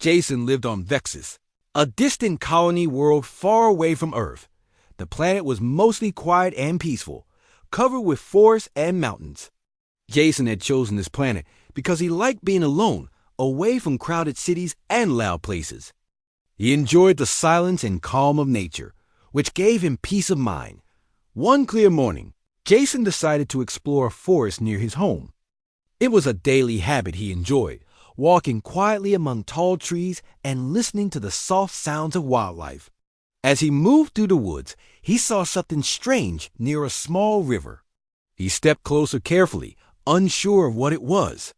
Jason lived on Vexus, a distant colony world far away from Earth. The planet was mostly quiet and peaceful, covered with forests and mountains. Jason had chosen this planet because he liked being alone, away from crowded cities and loud places. He enjoyed the silence and calm of nature, which gave him peace of mind. One clear morning, Jason decided to explore a forest near his home. It was a daily habit he enjoyed, walking quietly among tall trees and listening to the soft sounds of wildlife. As he moved through the woods, he saw something strange near a small river. He stepped closer carefully, unsure of what it was.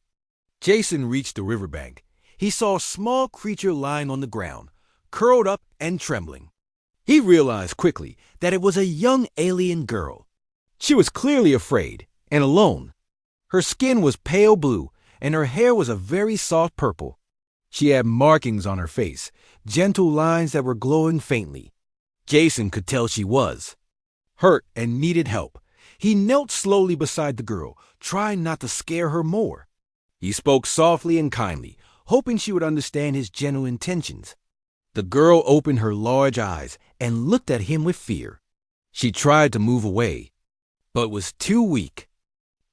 Jason reached the riverbank. He saw a small creature lying on the ground, curled up and trembling. He realized quickly that it was a young alien girl. She was clearly afraid and alone. Her skin was pale blue, and her hair was a very soft purple. She had markings on her face, gentle lines that were glowing faintly. Jason could tell she was hurt and needed help. He knelt slowly beside the girl, trying not to scare her more. He spoke softly and kindly, hoping she would understand his gentle intentions. The girl opened her large eyes and looked at him with fear. She tried to move away, but was too weak.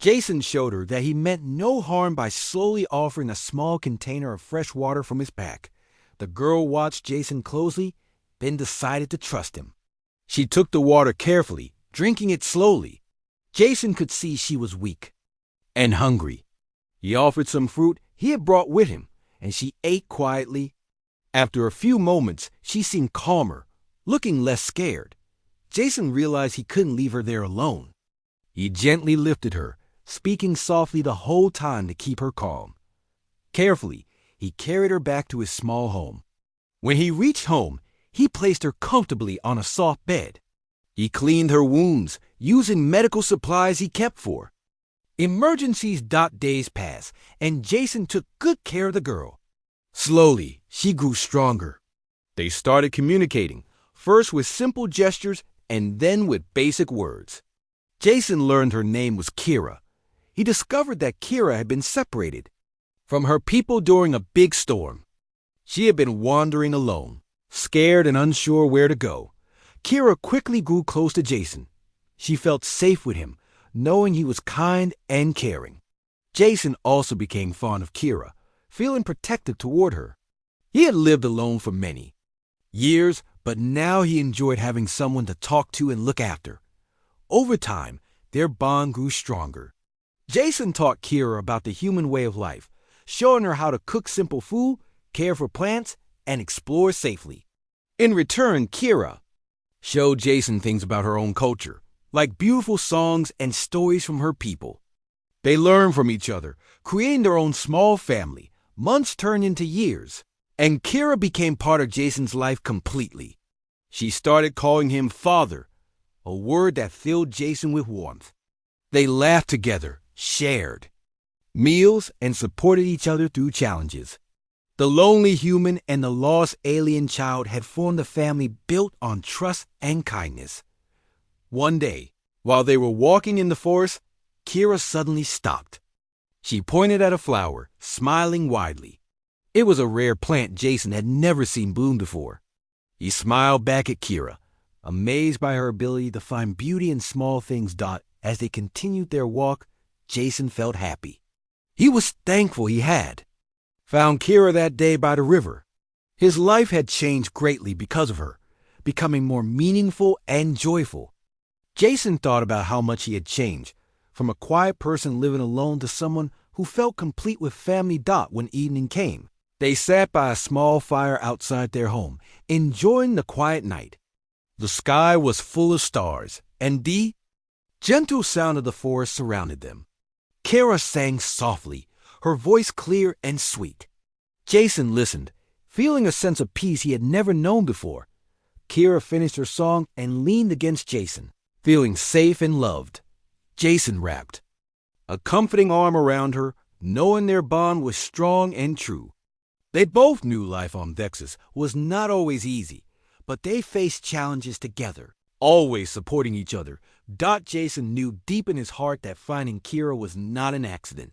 Jason showed her that he meant no harm by slowly offering a small container of fresh water from his pack. The girl watched Jason closely, then decided to trust him. She took the water carefully, drinking it slowly. Jason could see she was weak and hungry. He offered some fruit he had brought with him, and she ate quietly. After a few moments, she seemed calmer, looking less scared. Jason realized he couldn't leave her there alone. He gently lifted her, speaking softly the whole time to keep her calm. Carefully, he carried her back to his small home. When he reached home, he placed her comfortably on a soft bed. He cleaned her wounds, using medical supplies he kept for her. Days passed, and Jason took good care of the girl. Slowly, she grew stronger. They started communicating, first with simple gestures and then with basic words. Jason learned her name was Kira. He discovered that Kira had been separated from her people during a big storm. She had been wandering alone, scared and unsure where to go. Kira quickly grew close to Jason. She felt safe with him, knowing he was kind and caring. Jason also became fond of Kira, feeling protective toward her. He had lived alone for many years, but now he enjoyed having someone to talk to and look after. Over time, their bond grew stronger. Jason taught Kira about the human way of life, showing her how to cook simple food, care for plants, and explore safely. In return, Kira showed Jason things about her own culture, like beautiful songs and stories from her people. They learned from each other, creating their own small family. Months turned into years, and Kira became part of Jason's life completely. She started calling him father, a word that filled Jason with warmth. They laughed together, shared meals, and supported each other through challenges. The lonely human and the lost alien child had formed a family built on trust and kindness. One day, while they were walking in the forest, Kira suddenly stopped. She pointed at a flower, smiling widely. It was a rare plant Jason had never seen bloom before. He smiled back at Kira, amazed by her ability to find beauty in small things. As they continued their walk, Jason felt happy. He was thankful he had found Kira that day by the river. His life had changed greatly because of her, becoming more meaningful and joyful. Jason thought about how much he had changed, from a quiet person living alone to someone who felt complete with family. When evening came, they sat by a small fire outside their home, enjoying the quiet night. The sky was full of stars, and the gentle sound of the forest surrounded them. Kira sang softly, her voice clear and sweet. Jason listened, feeling a sense of peace he had never known before. Kira finished her song and leaned against Jason, feeling safe and loved. Jason wrapped a comforting arm around her, knowing their bond was strong and true. They both knew life on Vexus was not always easy, but they faced challenges together, always supporting each other. Jason knew deep in his heart that finding Kira was not an accident.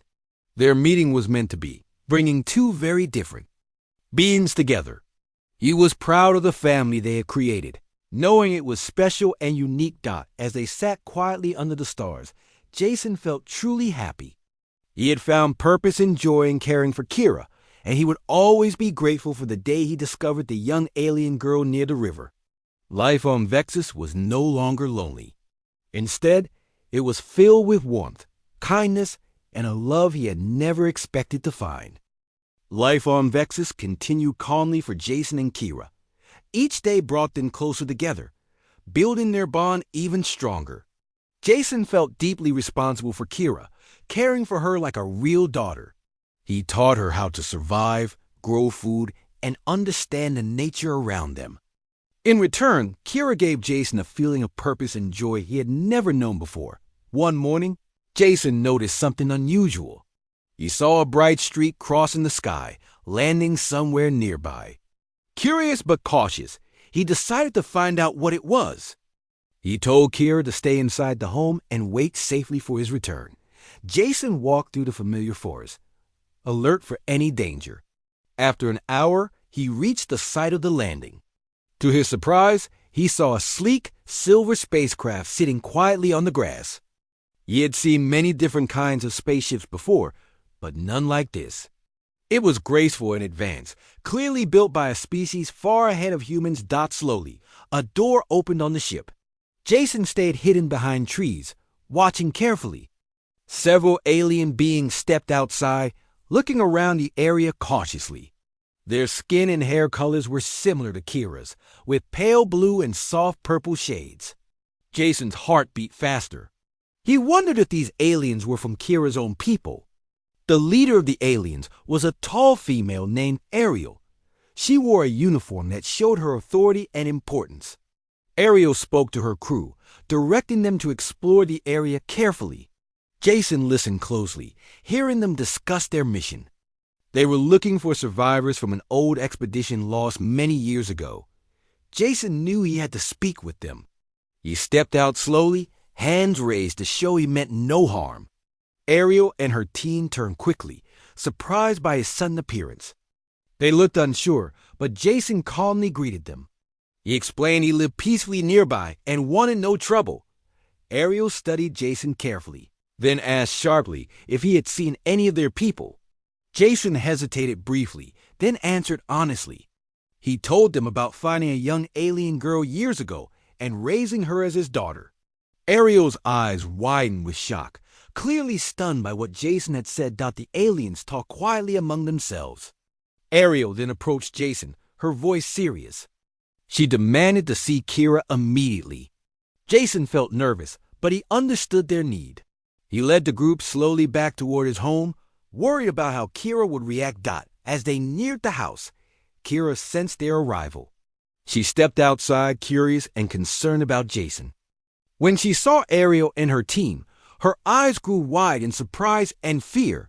Their meeting was meant to be, bringing two very different beings together. He was proud of the family they had created, knowing it was special and unique. As they sat quietly under the stars, Jason felt truly happy. He had found purpose and joy in caring for Kira, and he would always be grateful for the day he discovered the young alien girl near the river. Life on Vexus was no longer lonely. Instead, it was filled with warmth, kindness, and a love he had never expected to find. Life on Vexus continued calmly for Jason and Kira. Each day brought them closer together, building their bond even stronger. Jason felt deeply responsible for Kira, caring for her like a real daughter. He taught her how to survive, grow food, and understand the nature around them. In return, Kira gave Jason a feeling of purpose and joy he had never known before. One morning, Jason noticed something unusual. He saw a bright streak crossing the sky, landing somewhere nearby. Curious but cautious, he decided to find out what it was. He told Kira to stay inside the home and wait safely for his return. Jason walked through the familiar forest, alert for any danger. After an hour, he reached the site of the landing. To his surprise, he saw a sleek, silver spacecraft sitting quietly on the grass. He had seen many different kinds of spaceships before, but none like this. It was graceful and advanced, clearly built by a species far ahead of humans. Slowly, a door opened on the ship. Jason stayed hidden behind trees, watching carefully. Several alien beings stepped outside, looking around the area cautiously. Their skin and hair colors were similar to Kira's, with pale blue and soft purple shades. Jason's heart beat faster. He wondered if these aliens were from Kira's own people. The leader of the aliens was a tall female named Ariel. She wore a uniform that showed her authority and importance. Ariel spoke to her crew, directing them to explore the area carefully. Jason listened closely, hearing them discuss their mission. They were looking for survivors from an old expedition lost many years ago. Jason knew he had to speak with them. He stepped out slowly, hands raised to show he meant no harm. Ariel and her team turned quickly, surprised by his sudden appearance. They looked unsure, but Jason calmly greeted them. He explained he lived peacefully nearby and wanted no trouble. Ariel studied Jason carefully, then asked sharply if he had seen any of their people. Jason hesitated briefly, then answered honestly. He told them about finding a young alien girl years ago and raising her as his daughter. Ariel's eyes widened with shock, clearly stunned by what Jason had said. The aliens talked quietly among themselves. Ariel then approached Jason, her voice serious. She demanded to see Kira immediately. Jason felt nervous, but he understood their need. He led the group slowly back toward his home, worried about how Kira would react. As they neared the house, Kira sensed their arrival. She stepped outside, curious and concerned about Jason. When she saw Ariel and her team, her eyes grew wide in surprise and fear.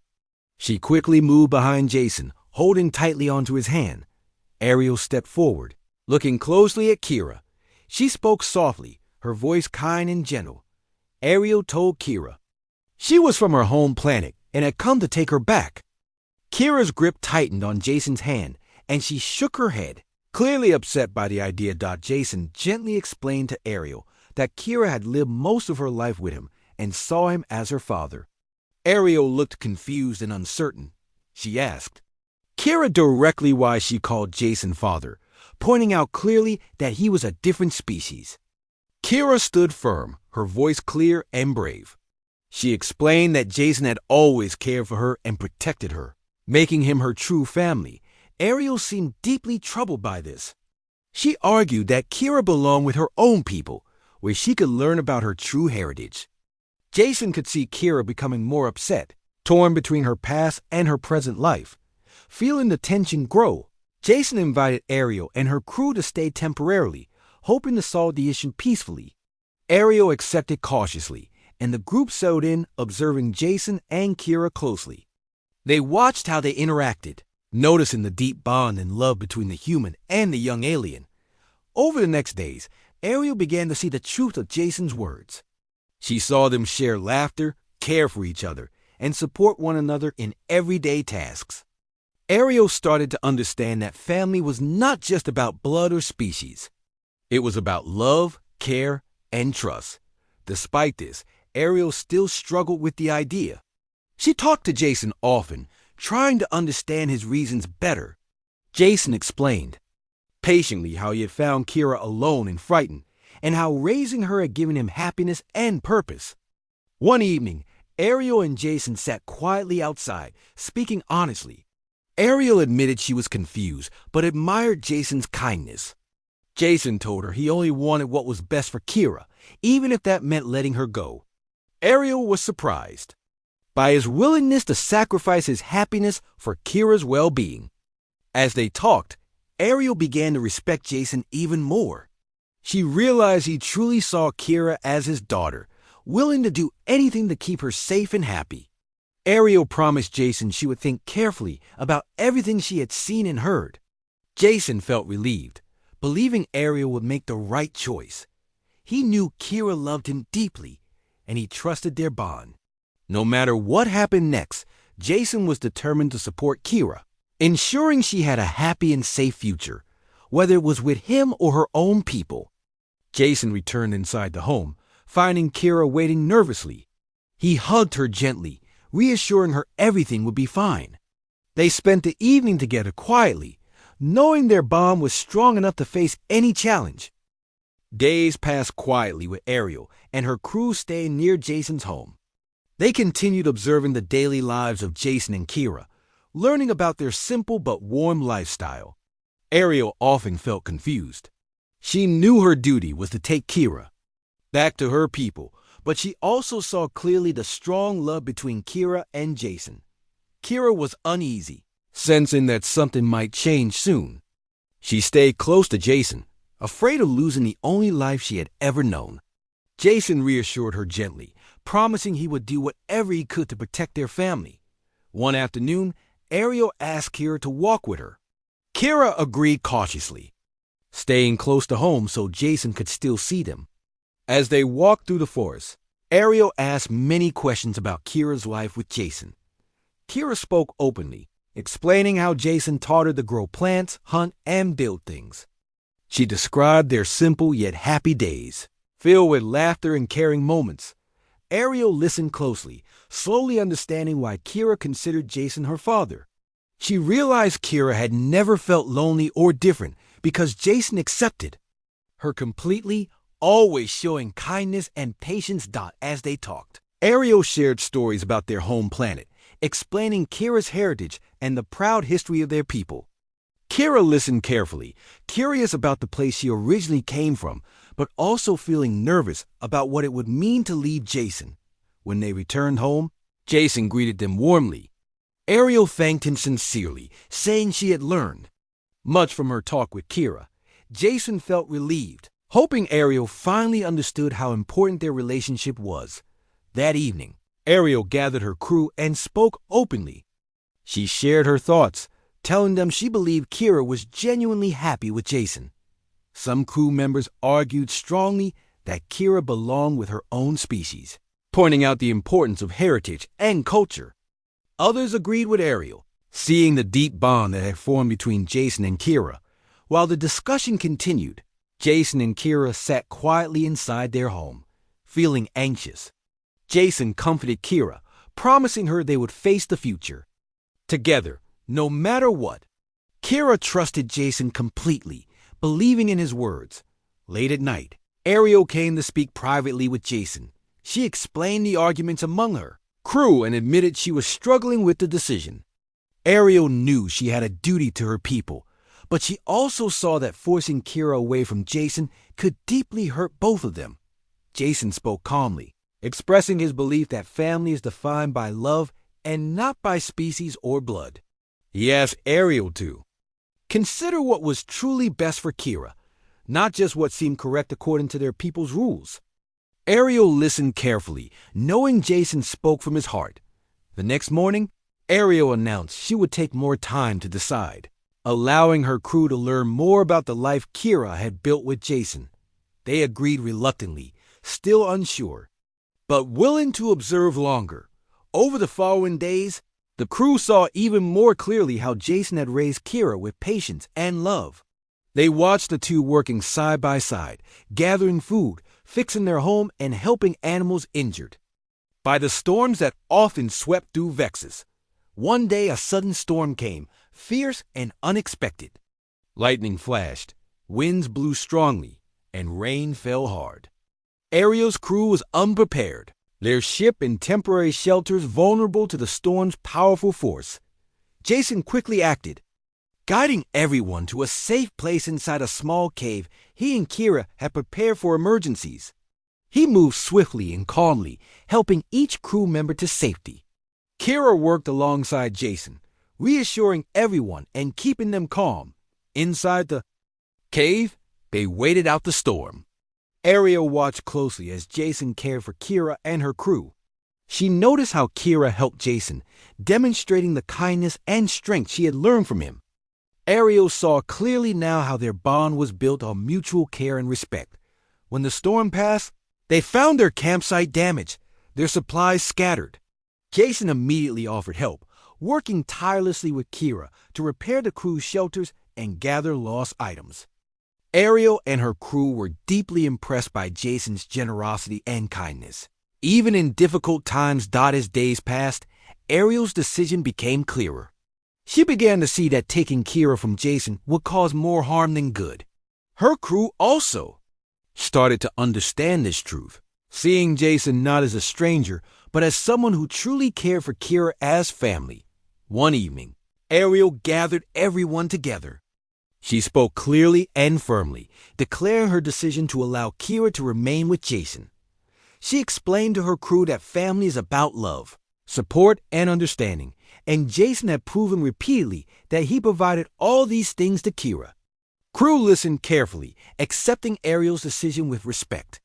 She quickly moved behind Jason, holding tightly onto his hand. Ariel stepped forward, looking closely at Kira. She spoke softly, her voice kind and gentle. Ariel told Kira she was from her home planet and had come to take her back. Kira's grip tightened on Jason's hand, and she shook her head, clearly upset by the idea. Jason gently explained to Ariel that Kira had lived most of her life with him and saw him as her father. Ariel looked confused and uncertain. She asked Kira directly why she called Jason father, pointing out clearly that he was a different species. Kira stood firm, her voice clear and brave. She explained that Jason had always cared for her and protected her, making him her true family. Ariel seemed deeply troubled by this. She argued that Kira belonged with her own people, where she could learn about her true heritage. Jason could see Kira becoming more upset, torn between her past and her present life. Feeling the tension grow, Jason invited Ariel and her crew to stay temporarily, hoping to solve the issue peacefully. Ariel accepted cautiously, and the group settled in, observing Jason and Kira closely. They watched how they interacted, noticing the deep bond and love between the human and the young alien. Over the next days, Ariel began to see the truth of Jason's words. She saw them share laughter, care for each other, and support one another in everyday tasks. Ariel started to understand that family was not just about blood or species. It was about love, care, and trust. Despite this, Ariel still struggled with the idea. She talked to Jason often, trying to understand his reasons better. Jason explained patiently how he had found Kira alone and frightened, and how raising her had given him happiness and purpose. One evening, Ariel and Jason sat quietly outside, speaking honestly. Ariel admitted she was confused, but admired Jason's kindness. Jason told her he only wanted what was best for Kira, even if that meant letting her go. Ariel was surprised by his willingness to sacrifice his happiness for Kira's well-being. As they talked, Ariel began to respect Jason even more. She realized he truly saw Kira as his daughter, willing to do anything to keep her safe and happy. Ariel promised Jason she would think carefully about everything she had seen and heard. Jason felt relieved, believing Ariel would make the right choice. He knew Kira loved him deeply, and he trusted their bond. No matter what happened next, Jason was determined to support Kira, ensuring she had a happy and safe future, whether it was with him or her own people. Jason returned inside the home, finding Kira waiting nervously. He hugged her gently, reassuring her everything would be fine. They spent the evening together quietly, knowing their bond was strong enough to face any challenge. Days passed quietly with Ariel and her crew staying near Jason's home. They continued observing the daily lives of Jason and Kira, learning about their simple but warm lifestyle. Ariel often felt confused. She knew her duty was to take Kira back to her people, but she also saw clearly the strong love between Kira and Jason. Kira was uneasy, sensing that something might change soon. She stayed close to Jason, afraid of losing the only life she had ever known. Jason reassured her gently, promising he would do whatever he could to protect their family. One afternoon, Ariel asked Kira to walk with her. Kira agreed cautiously, staying close to home so Jason could still see them. As they walked through the forest, Ariel asked many questions about Kira's life with Jason. Kira spoke openly, explaining how Jason taught her to grow plants, hunt, and build things. She described their simple yet happy days, filled with laughter and caring moments. Ariel listened closely, slowly understanding why Kira considered Jason her father. She realized Kira had never felt lonely or different because Jason accepted her completely, always showing kindness and patience. As they talked, Ariel shared stories about their home planet, explaining Kira's heritage and the proud history of their people. Kira listened carefully, curious about the place she originally came from, but also feeling nervous about what it would mean to leave Jason. When they returned home, Jason greeted them warmly. Ariel thanked him sincerely, saying she had learned much from her talk with Kira. Jason felt relieved, hoping Ariel finally understood how important their relationship was. That evening, Ariel gathered her crew and spoke openly. She shared her thoughts, telling them she believed Kira was genuinely happy with Jason. Some crew members argued strongly that Kira belonged with her own species, pointing out the importance of heritage and culture. Others agreed with Ariel, seeing the deep bond that had formed between Jason and Kira. While the discussion continued, Jason and Kira sat quietly inside their home, feeling anxious. Jason comforted Kira, promising her they would face the future together, no matter what. Kira trusted Jason completely, believing in his words. Late at night, Ariel came to speak privately with Jason. She explained the arguments among her crew and admitted she was struggling with the decision. Ariel knew she had a duty to her people, but she also saw that forcing Kira away from Jason could deeply hurt both of them. Jason spoke calmly, expressing his belief that family is defined by love and not by species or blood. He asked Ariel to consider what was truly best for Kira, not just what seemed correct according to their people's rules. Ariel listened carefully, knowing Jason spoke from his heart. The next morning, Ariel announced she would take more time to decide, allowing her crew to learn more about the life Kira had built with Jason. They agreed reluctantly, still unsure, but willing to observe longer. Over the following days, The crew saw even more clearly how Jason had raised Kira with patience and love. They watched the two working side by side, gathering food, fixing their home, and helping animals injured by the storms that often swept through Vexus. One day a sudden storm came, fierce and unexpected. Lightning flashed, winds blew strongly, and rain fell hard. Ariel's crew was unprepared, their ship in temporary shelters vulnerable to the storm's powerful force. Jason quickly acted, guiding everyone to a safe place inside a small cave he and Kira had prepared for emergencies. He moved swiftly and calmly, helping each crew member to safety. Kira worked alongside Jason, reassuring everyone and keeping them calm. Inside the cave, they waited out the storm. Ariel watched closely as Jason cared for Kira and her crew. She noticed how Kira helped Jason, demonstrating the kindness and strength she had learned from him. Ariel saw clearly now how their bond was built on mutual care and respect. When the storm passed, they found their campsite damaged, their supplies scattered. Jason immediately offered help, working tirelessly with Kira to repair the crew's shelters and gather lost items. Ariel and her crew were deeply impressed by Jason's generosity and kindness. Even in difficult times as days passed, Ariel's decision became clearer. She began to see that taking Kira from Jason would cause more harm than good. Her crew also started to understand this truth, seeing Jason not as a stranger, but as someone who truly cared for Kira as family. One evening, Ariel gathered everyone together. She spoke clearly and firmly, declaring her decision to allow Kira to remain with Jason. She explained to her crew that family is about love, support, and understanding, and Jason had proven repeatedly that he provided all these things to Kira. Crew listened carefully, accepting Ariel's decision with respect.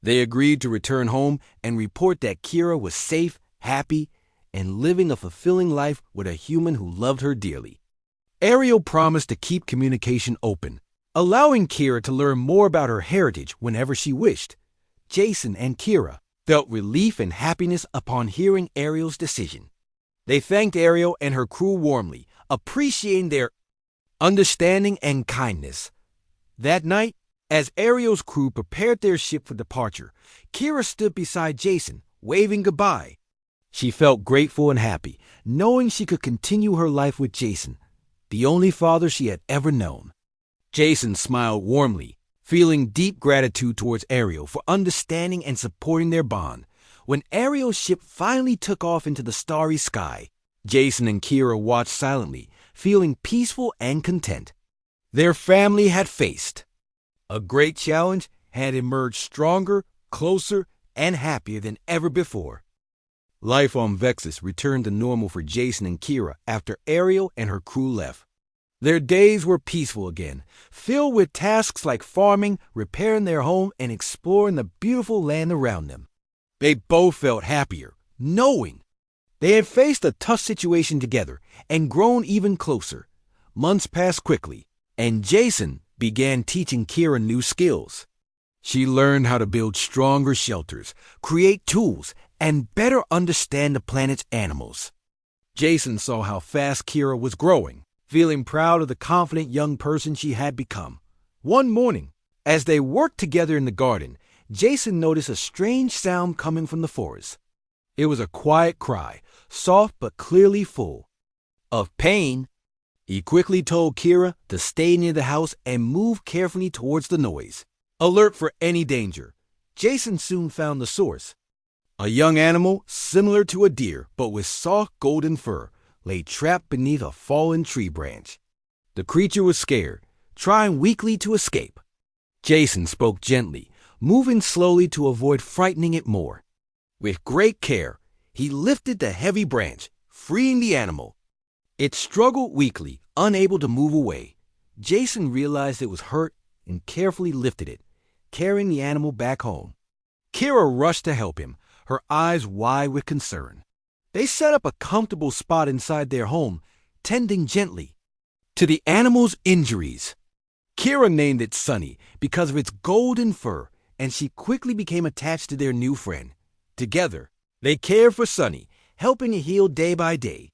They agreed to return home and report that Kira was safe, happy, and living a fulfilling life with a human who loved her dearly. Ariel promised to keep communication open, allowing Kira to learn more about her heritage whenever she wished. Jason and Kira felt relief and happiness upon hearing Ariel's decision. They thanked Ariel and her crew warmly, appreciating their understanding and kindness. That night, as Ariel's crew prepared their ship for departure, Kira stood beside Jason, waving goodbye. She felt grateful and happy, knowing she could continue her life with Jason, the only father she had ever known. Jason smiled warmly, feeling deep gratitude towards Ariel for understanding and supporting their bond. When Ariel's ship finally took off into the starry sky, Jason and Kira watched silently, feeling peaceful and content. Their family had faced a great challenge, had emerged stronger, closer, and happier than ever before. Life on Vexus returned to normal for Jason and Kira after Ariel and her crew left. Their days were peaceful again, filled with tasks like farming, repairing their home, and exploring the beautiful land around them. They both felt happier, knowing they had faced a tough situation together and grown even closer. Months passed quickly, and Jason began teaching Kira new skills. She learned how to build stronger shelters, create tools, and better understand the planet's animals. Jason saw how fast Kira was growing, feeling proud of the confident young person she had become. One morning, as they worked together in the garden, Jason noticed a strange sound coming from the forest. It was a quiet cry, soft but clearly full of pain. He quickly told Kira to stay near the house and move carefully towards the noise. Alert for any danger, Jason soon found the source. A young animal similar to a deer but with soft golden fur lay trapped beneath a fallen tree branch. The creature was scared, trying weakly to escape. Jason spoke gently, moving slowly to avoid frightening it more. With great care, he lifted the heavy branch, freeing the animal. It struggled weakly, unable to move away. Jason realized it was hurt and carefully lifted it, carrying the animal back home. Kira rushed to help him, her eyes wide with concern. They set up a comfortable spot inside their home, tending gently to the animal's injuries. Kira named it Sunny because of its golden fur, and she quickly became attached to their new friend. Together, they cared for Sunny, helping it heal day by day.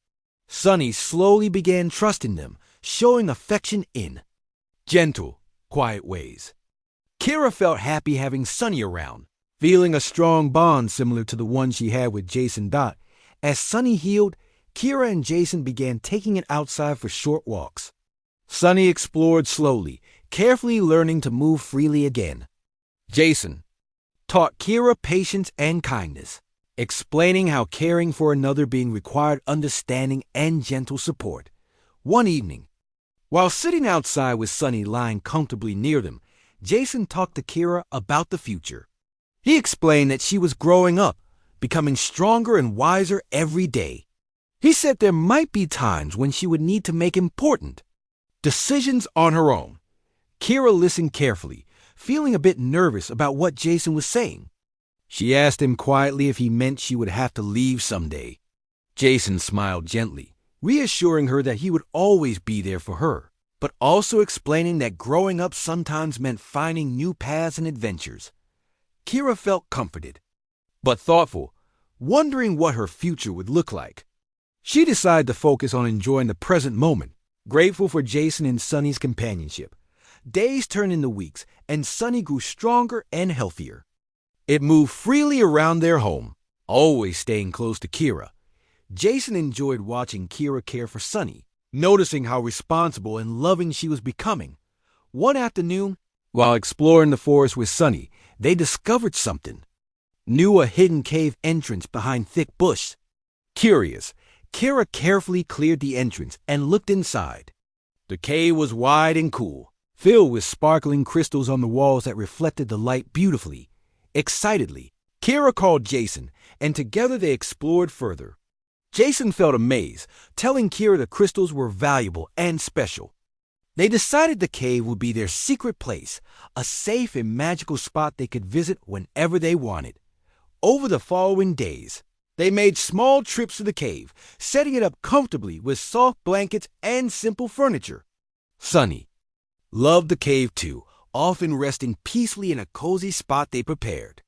Sunny slowly began trusting them, showing affection in gentle, quiet ways. Kira felt happy having Sunny around, feeling a strong bond similar to the one she had with Jason Dot. As Sunny healed, Kira and Jason began taking it outside for short walks. Sunny explored slowly, carefully learning to move freely again. Jason taught Kira patience and kindness, explaining how caring for another being required understanding and gentle support. One evening, while sitting outside with Sunny lying comfortably near them, Jason talked to Kira about the future. He explained that she was growing up, becoming stronger and wiser every day. He said there might be times when she would need to make important decisions on her own. Kira listened carefully, feeling a bit nervous about what Jason was saying. She asked him quietly if he meant she would have to leave someday. Jason smiled gently, reassuring her that he would always be there for her, but also explaining that growing up sometimes meant finding new paths and adventures. Kira felt comforted, but thoughtful, wondering what her future would look like. She decided to focus on enjoying the present moment, grateful for Jason and Sunny's companionship. Days turned into weeks, and Sunny grew stronger and healthier. It moved freely around their home, always staying close to Kira. Jason enjoyed watching Kira care for Sunny, noticing how responsible and loving she was becoming. One afternoon, while exploring the forest with Sunny, they discovered something. Knew a hidden cave entrance behind thick bush. Curious, Kira carefully cleared the entrance and looked inside. The cave was wide and cool, filled with sparkling crystals on the walls that reflected the light beautifully. Excitedly, Kira called Jason, and together they explored further. Jason felt amazed, telling Kira the crystals were valuable and special. They decided the cave would be their secret place, a safe and magical spot they could visit whenever they wanted. Over the following days, they made small trips to the cave, setting it up comfortably with soft blankets and simple furniture. Sunny loved the cave too, often resting peacefully in a cozy spot they prepared.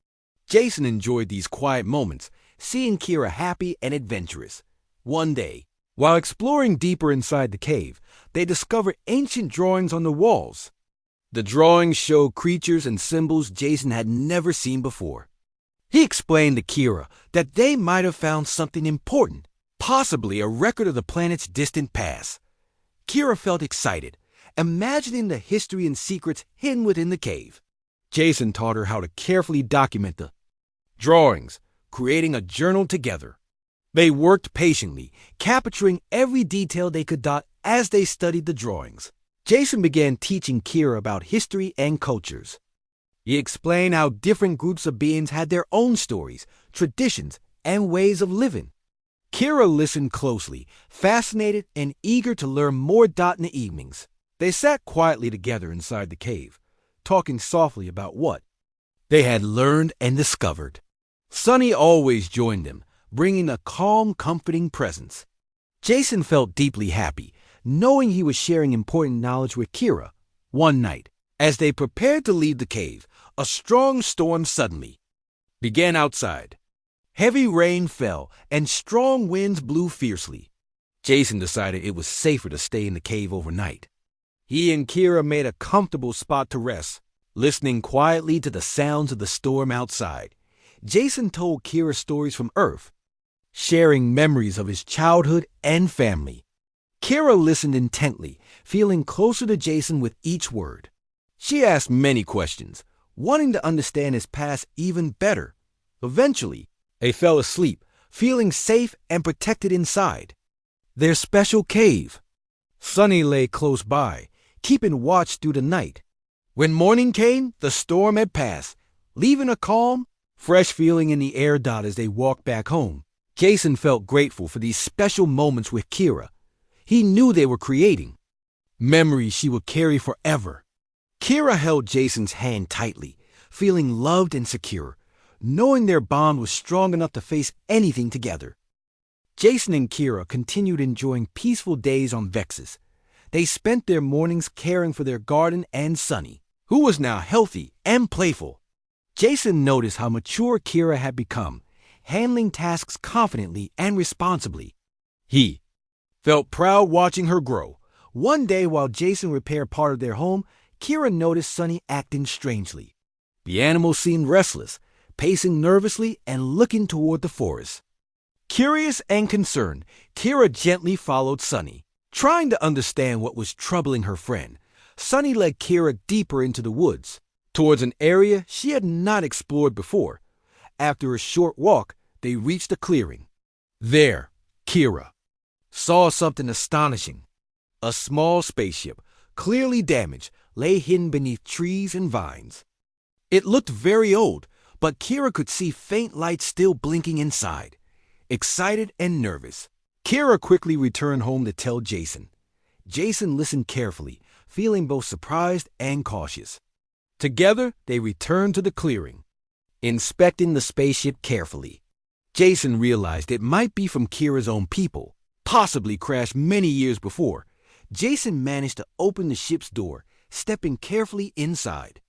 Jason enjoyed these quiet moments, seeing Kira happy and adventurous. One day, while exploring deeper inside the cave, they discovered ancient drawings on the walls. The drawings showed creatures and symbols Jason had never seen before. He explained to Kira that they might have found something important, possibly a record of the planet's distant past. Kira felt excited, imagining the history and secrets hidden within the cave. Jason taught her how to carefully document the drawings, creating a journal together. They worked patiently, capturing every detail they could dot as they studied the drawings. Jason began teaching Kira about history and cultures. He explained how different groups of beings had their own stories, traditions, and ways of living. Kira listened closely, fascinated and eager to learn more in the evenings. They sat quietly together inside the cave, talking softly about what they had learned and discovered. Sunny always joined them, bringing a calm, comforting presence. Jason felt deeply happy, knowing he was sharing important knowledge with Kira. One night, as they prepared to leave the cave, a strong storm suddenly began outside. Heavy rain fell, and strong winds blew fiercely. Jason decided it was safer to stay in the cave overnight. He and Kira made a comfortable spot to rest, listening quietly to the sounds of the storm outside. Jason told Kira stories from Earth, sharing memories of his childhood and family. Kira listened intently, feeling closer to Jason with each word. She asked many questions, wanting to understand his past even better. Eventually, they fell asleep, feeling safe and protected inside their special cave. Sunny lay close by, keeping watch through the night. When morning came, the storm had passed, leaving a calm, fresh feeling in the air as they walked back home. Jason felt grateful for these special moments with Kira. He knew they were creating memories she would carry forever. Kira held Jason's hand tightly, feeling loved and secure, knowing their bond was strong enough to face anything together. Jason and Kira continued enjoying peaceful days on Vexus. They spent their mornings caring for their garden and Sunny, who was now healthy and playful. Jason noticed how mature Kira had become, handling tasks confidently and responsibly. He felt proud watching her grow. One day, while Jason repaired part of their home, Kira noticed Sunny acting strangely. The animal seemed restless, pacing nervously and looking toward the forest. Curious and concerned, Kira gently followed Sunny. Trying to understand what was troubling her friend, Sunny led Kira deeper into the woods, towards an area she had not explored before. After a short walk, they reached a clearing. There, Kira saw something astonishing. A small spaceship, clearly damaged, lay hidden beneath trees and vines. It looked very old, but Kira could see faint lights still blinking inside. Excited and nervous, Kira quickly returned home to tell Jason. Jason listened carefully, feeling both surprised and cautious. Together, they returned to the clearing, inspecting the spaceship carefully. Jason realized it might be from Kira's own people, possibly crashed many years before. Jason managed to open the ship's door, stepping carefully inside.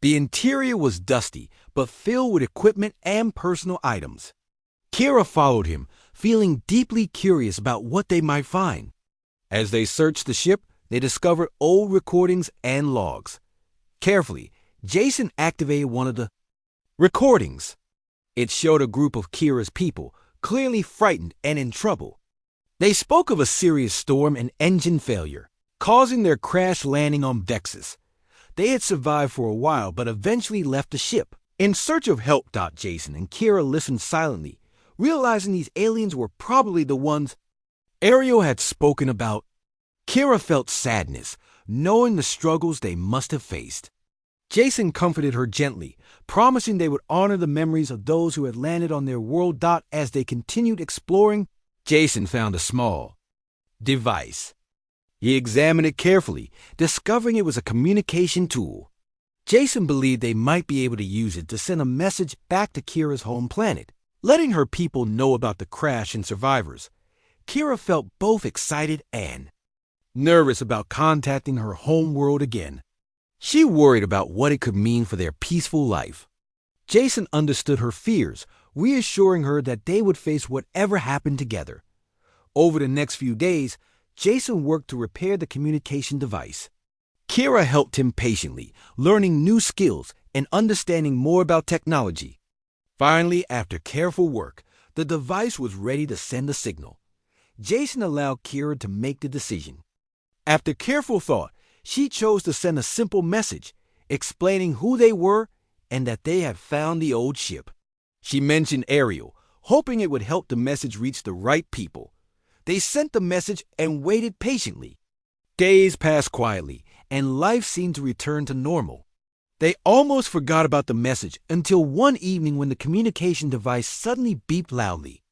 The interior was dusty, but filled with equipment and personal items. Kira followed him, feeling deeply curious about what they might find. As they searched the ship, they discovered old recordings and logs. Carefully, Jason activated one of the recordings. It showed a group of Kira's people, clearly frightened and in trouble. They spoke of a serious storm and engine failure, causing their crash landing on Vexus. They had survived for a while, but eventually left the ship in search of help. Jason and Kira listened silently, realizing these aliens were probably the ones Ariel had spoken about. Kira felt sadness, knowing the struggles they must have faced. Jason comforted her gently, promising they would honor the memories of those who had landed on their world. As they continued exploring, Jason found a small device. He examined it carefully, discovering it was a communication tool. Jason believed they might be able to use it to send a message back to Kira's home planet, letting her people know about the crash and survivors. Kira felt both excited and nervous about contacting her home world again. She worried about what it could mean for their peaceful life. Jason understood her fears, reassuring her that they would face whatever happened together. Over the next few days, Jason worked to repair the communication device. Kira helped him patiently, learning new skills and understanding more about technology. Finally, after careful work, the device was ready to send a signal. Jason allowed Kira to make the decision. After careful thought, she chose to send a simple message, explaining who they were and that they had found the old ship. She mentioned Ariel, hoping it would help the message reach the right people. They sent the message and waited patiently. Days passed quietly, and life seemed to return to normal. They almost forgot about the message until one evening when the communication device suddenly beeped loudly.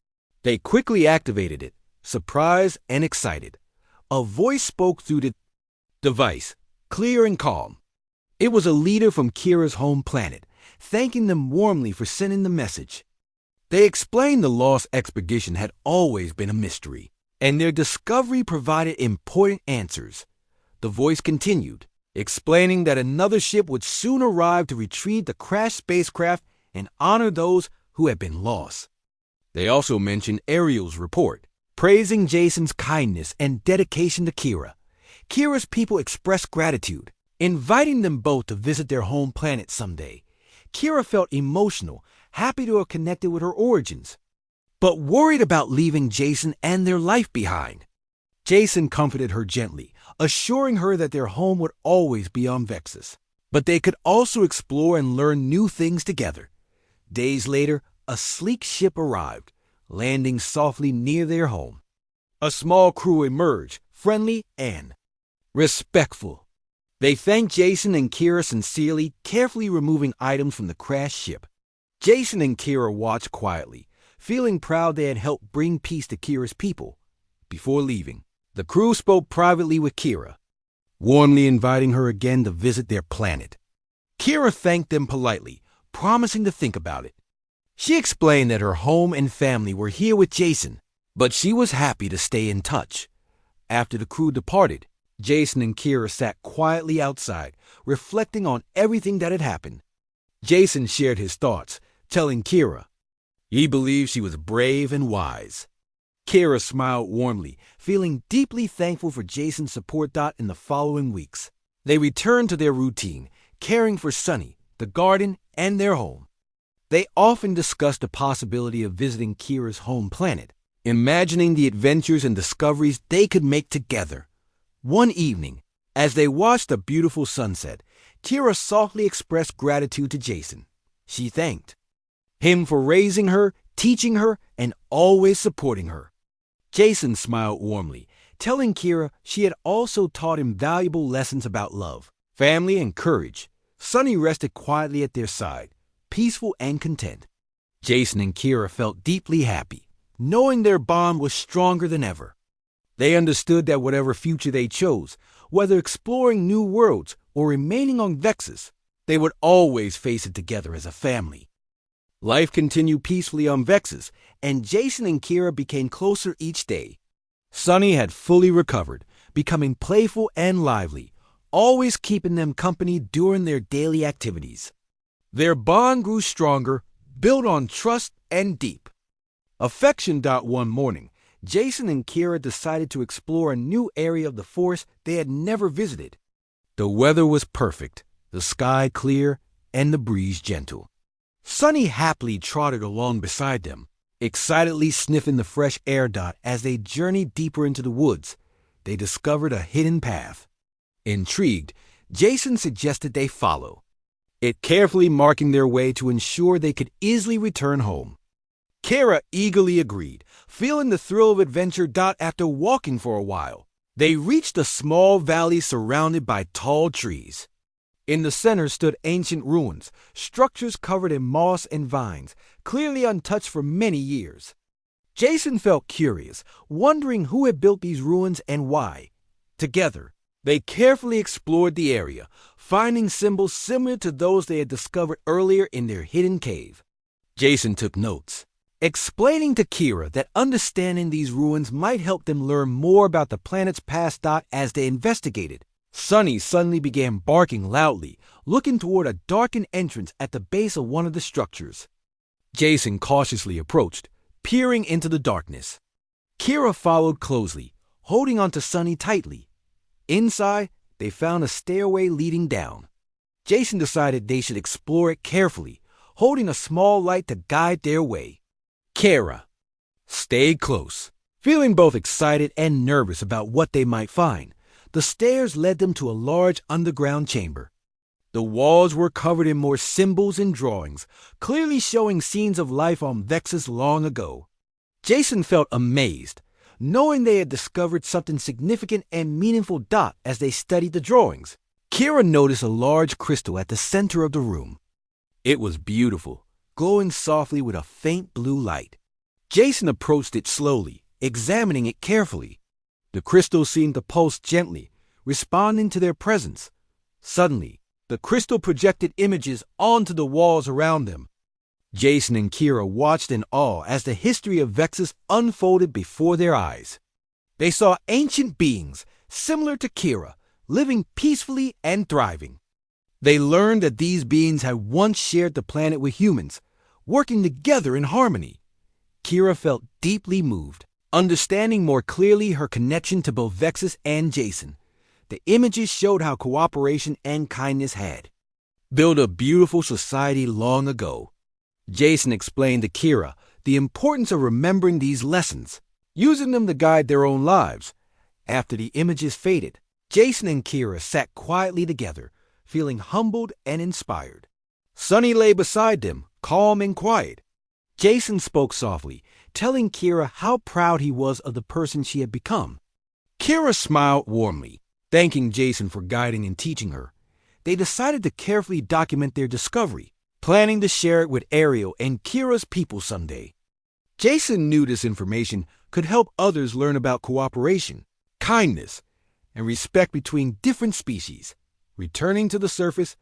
They quickly activated it, surprised and excited. A voice spoke through the device, clear and calm. It was a leader from Kira's home planet, thanking them warmly for sending the message. They explained the lost expedition had always been a mystery, and their discovery provided important answers. The voice continued, explaining that another ship would soon arrive to retrieve the crashed spacecraft and honor those who had been lost. They also mentioned Ariel's report, praising Jason's kindness and dedication to Kira. Kira's people expressed gratitude, inviting them both to visit their home planet someday. Kira felt emotional, happy to have connected with her origins, but worried about leaving Jason and their life behind. Jason comforted her gently, assuring her that their home would always be on Vexus, but they could also explore and learn new things together. Days later, a sleek ship arrived, landing softly near their home. A small crew emerged, friendly and respectful. They thanked Jason and Kira sincerely, carefully removing items from the crashed ship. Jason and Kira watched quietly, feeling proud they had helped bring peace to Kira's people. Before leaving, the crew spoke privately with Kira, warmly inviting her again to visit their planet. Kira thanked them politely, promising to think about it. She explained that her home and family were here with Jason, but she was happy to stay in touch. After the crew departed, Jason and Kira sat quietly outside, reflecting on everything that had happened. Jason shared his thoughts, telling Kira he believed she was brave and wise. Kira smiled warmly, feeling deeply thankful for Jason's support. In the following weeks, they returned to their routine, caring for Sunny, the garden, and their home. They often discussed the possibility of visiting Kira's home planet, imagining the adventures and discoveries they could make together. One evening, as they watched a beautiful sunset, Kira softly expressed gratitude to Jason. She thanked him for raising her, teaching her, and always supporting her. Jason smiled warmly, telling Kira she had also taught him valuable lessons about love, family, and courage. Sunny rested quietly at their side, peaceful and content. Jason and Kira felt deeply happy, knowing their bond was stronger than ever. They understood that whatever future they chose, whether exploring new worlds or remaining on Vexus, they would always face it together as a family. Life continued peacefully on Vexus, and Jason and Kira became closer each day. Sunny had fully recovered, becoming playful and lively, always keeping them company during their daily activities. Their bond grew stronger, built on trust and deep affection. One morning, Jason and Kira decided to explore a new area of the forest they had never visited. The weather was perfect, the sky clear, and the breeze gentle. Sunny happily trotted along beside them, excitedly sniffing the fresh air. As they journeyed deeper into the woods, they discovered a hidden path. Intrigued, Jason suggested they follow it, carefully marking their way to ensure they could easily return home. Kira eagerly agreed, feeling the thrill of adventure. After walking for a while, they reached a small valley surrounded by tall trees. In the center stood ancient ruins, structures covered in moss and vines, clearly untouched for many years. Jason felt curious, wondering who had built these ruins and why. Together, they carefully explored the area, finding symbols similar to those they had discovered earlier in their hidden cave. Jason took notes, explaining to Kira that understanding these ruins might help them learn more about the planet's past. As they investigated, Sunny suddenly began barking loudly, looking toward a darkened entrance at the base of one of the structures. Jason cautiously approached, peering into the darkness. Kira followed closely, holding onto Sunny tightly. Inside, they found a stairway leading down. Jason decided they should explore it carefully, holding a small light to guide their way. Kira stayed close, feeling both excited and nervous about what they might find. The stairs led them to a large underground chamber. The walls were covered in more symbols and drawings, clearly showing scenes of life on Vexus long ago. Jason felt amazed, knowing they had discovered something significant and meaningful. As they studied the drawings, Kira noticed a large crystal at the center of the room. It was beautiful, glowing softly with a faint blue light. Jason approached it slowly, examining it carefully. The crystal seemed to pulse gently, responding to their presence. Suddenly, the crystal projected images onto the walls around them. Jason and Kira watched in awe as the history of Vexus unfolded before their eyes. They saw ancient beings, similar to Kira, living peacefully and thriving. They learned that these beings had once shared the planet with humans, working together in harmony. Kira felt deeply moved, understanding more clearly her connection to both Vexus and Jason. The images showed how cooperation and kindness had built a beautiful society long ago. Jason explained to Kira the importance of remembering these lessons, using them to guide their own lives. After the images faded, Jason and Kira sat quietly together, feeling humbled and inspired. Sunny lay beside them, calm and quiet. Jason spoke softly, telling Kira how proud he was of the person she had become. Kira smiled warmly, thanking Jason for guiding and teaching her. They decided to carefully document their discovery, planning to share it with Ariel and Kira's people someday. Jason knew this information could help others learn about cooperation, kindness, and respect between different species. Returning to the surface,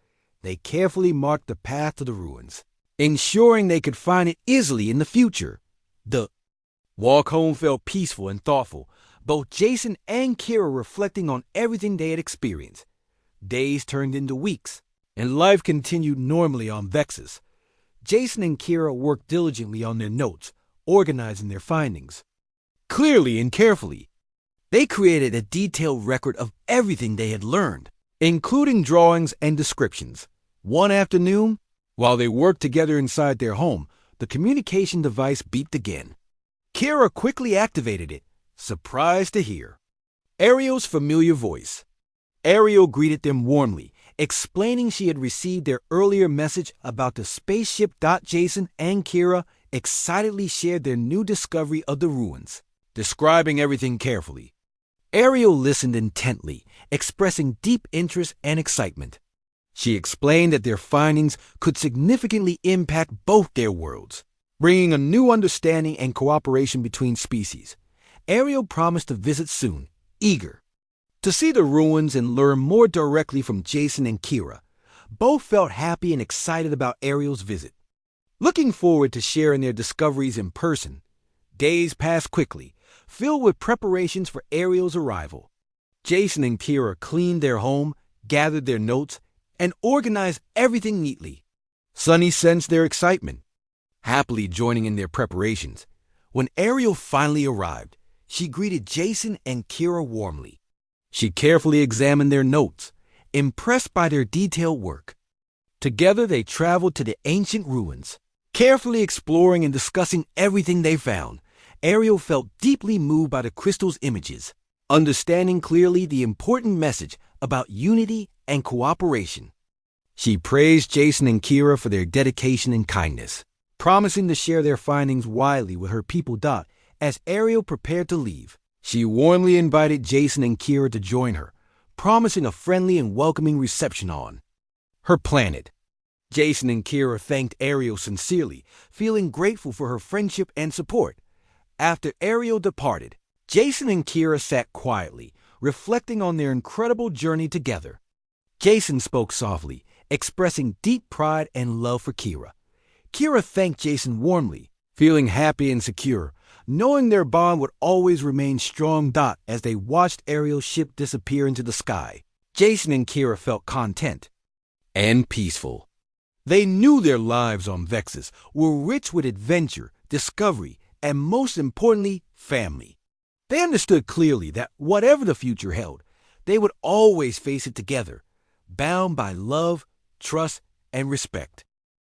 they carefully marked the path to the ruins, ensuring they could find it easily in the future. The walk home felt peaceful and thoughtful, both Jason and Kira reflecting on everything they had experienced. Days turned into weeks, and life continued normally on Vexus. Jason and Kira worked diligently on their notes, organizing their findings. clearly and carefully. They created a detailed record of everything they had learned, including drawings and descriptions. One afternoon, while they worked together inside their home, the communication device beeped again. Kira quickly activated it, surprised to hear Ariel's familiar voice. Ariel greeted them warmly, explaining she had received their earlier message about the spaceship. Jason and Kira excitedly shared their new discovery of the ruins, describing everything carefully. Ariel listened intently, expressing deep interest and excitement. She explained that their findings could significantly impact both their worlds, bringing a new understanding and cooperation between species. Ariel promised to visit soon, eager to see the ruins and learn more directly from Jason and Kira. Both felt happy and excited about Ariel's visit, looking forward to sharing their discoveries in person. Days passed quickly, filled with preparations for Ariel's arrival. Jason and Kira cleaned their home, gathered their notes, and organized everything neatly. Sunny sensed their excitement, happily joining in their preparations. When Ariel finally arrived, she greeted Jason and Kira warmly. She carefully examined their notes, impressed by their detailed work. Together they traveled to the ancient ruins, carefully exploring and discussing everything they found. Ariel felt deeply moved by the crystal's images, understanding clearly the important message about unity and cooperation. She praised Jason and Kira for their dedication and kindness, promising to share their findings widely with her people. As Ariel prepared to leave, she warmly invited Jason and Kira to join her, promising a friendly and welcoming reception on her planet. Jason and Kira thanked Ariel sincerely, feeling grateful for her friendship and support. After Ariel departed, Jason and Kira sat quietly, reflecting on their incredible journey together. Jason spoke softly, expressing deep pride and love for Kira. Kira thanked Jason warmly, feeling happy and secure, knowing their bond would always remain strong. As they watched Ariel's ship disappear into the sky, Jason and Kira felt content and peaceful. They knew their lives on Vexus were rich with adventure, discovery, and most importantly, family. They understood clearly that whatever the future held, they would always face it together, bound by love, trust, and respect.